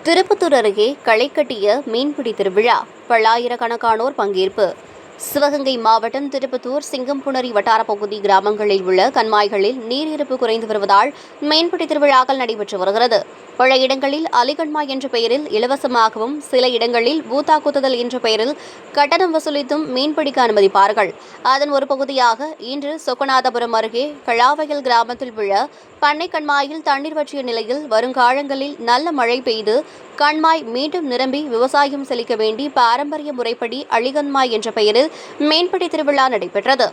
திருப்பத்தூர் அருகே களை கட்டிய மீன்பிடி திருவிழா, பல்லாயிரக்கணக்கானோர் பங்கேற்பு. சிவகங்கை மாவட்டம் திருப்பத்தூர் சிங்கம்புணரி வட்டாரப் பகுதி கிராமங்களில் உள்ள கண்மாய்களில் நீர் இருப்பு குறைந்து வருவதால் மீன்பிடி திருவிழாக்கள் நடைபெற்று வருகிறது. பல இடங்களில் அலிகண்மாய் என்ற பெயரில் இலவசமாகவும், சில இடங்களில் பூத்தா குத்துதல் என்ற பெயரில் கட்டணம் வசூலித்தும் மீன்பிடிக்க அனுமதிப்பார்கள். அதன் ஒரு பகுதியாக இன்று சொக்கநாதபுரம் அருகே களாவயல் கிராமத்தில் உள்ள பண்ணை கண்மாயில் தண்ணீர் வற்றிய நிலையில் வருங்காலங்களில் நல்ல மழை பெய்து கண்மாய் மீண்டும் நிரம்பி விவசாயம் செழிக்க வேண்டி பாரம்பரிய முறைப்படி அழிகண்மாய் என்ற பெயரில் மீன்பிடி திருவிழா நடைபெற்றது.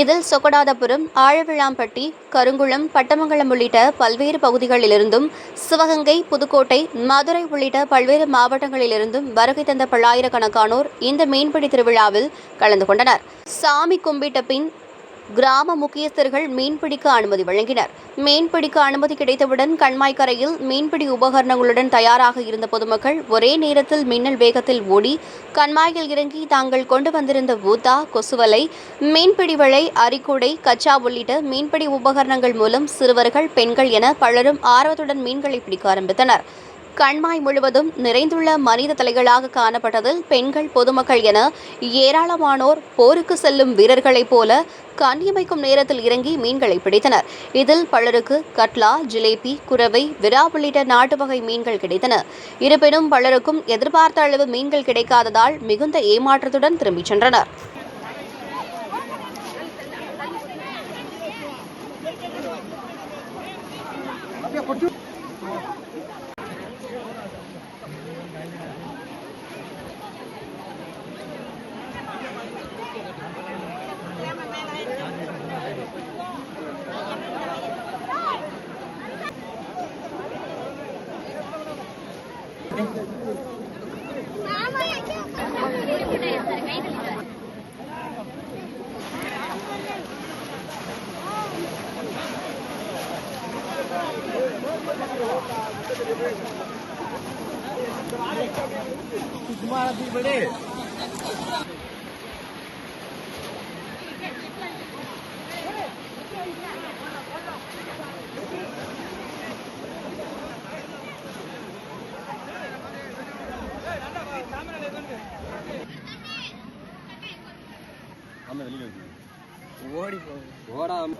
இதில் சொக்கநாதபுரம், ஆழவிளாம்பட்டி, கருங்குளம், பட்டமங்கலம் உள்ளிட்ட பல்வேறு பகுதிகளிலிருந்தும், சிவகங்கை, புதுக்கோட்டை, மதுரை உள்ளிட்ட பல்வேறு மாவட்டங்களிலிருந்தும் வருகை தந்த பல்லாயிரக்கணக்கானோர் இந்த மீன்பிடி திருவிழாவில் கலந்து கொண்டனர். சாமி கும்பிட்ட பின் கிராம முக்கியஸ்தர்கள் மீன்பிடிக்க அனுமதி வழங்கினர். மீன்பிடிக்க அனுமதி கிடைத்தவுடன் கண்மாய் கரையில் மீன்பிடி உபகரணங்களுடன் தயாராக இருந்த பொதுமக்கள் ஒரே நேரத்தில் மின்னல் வேகத்தில் ஓடி கண்மாயில் இறங்கி தாங்கள் கொண்டு வந்திருந்த ஊத்தா, கொசுவலை, மீன்பிடி வலை, அரிக்கூடை, கச்சா உள்ளிட்ட மீன்பிடி உபகரணங்கள் மூலம் சிறுவர்கள், பெண்கள் என பலரும் ஆர்வத்துடன் மீன்களை பிடிக்க ஆரம்பித்தனர். கண்மாய் முழுவதும் நிறைந்துள்ள மனித தலைகளாக காணப்பட்டதில் பெண்கள், பொதுமக்கள் என ஏராளமானோர் போருக்கு செல்லும் வீரர்களைப் போல கண்ணிமைக்கும் நேரத்தில் இறங்கி மீன்களை பிடித்தனர். இதில் பலருக்கு கட்லா, ஜிலேபி, குரவை, விரா உள்ளிட்ட நாட்டு வகை மீன்கள் கிடைத்தன. இருப்பினும் பலருக்கும் எதிர்பார்த்த அளவு மீன்கள் கிடைக்காததால் மிகுந்த ஏமாற்றத்துடன் திரும்பிச் சென்றனர். ஓடி போடாம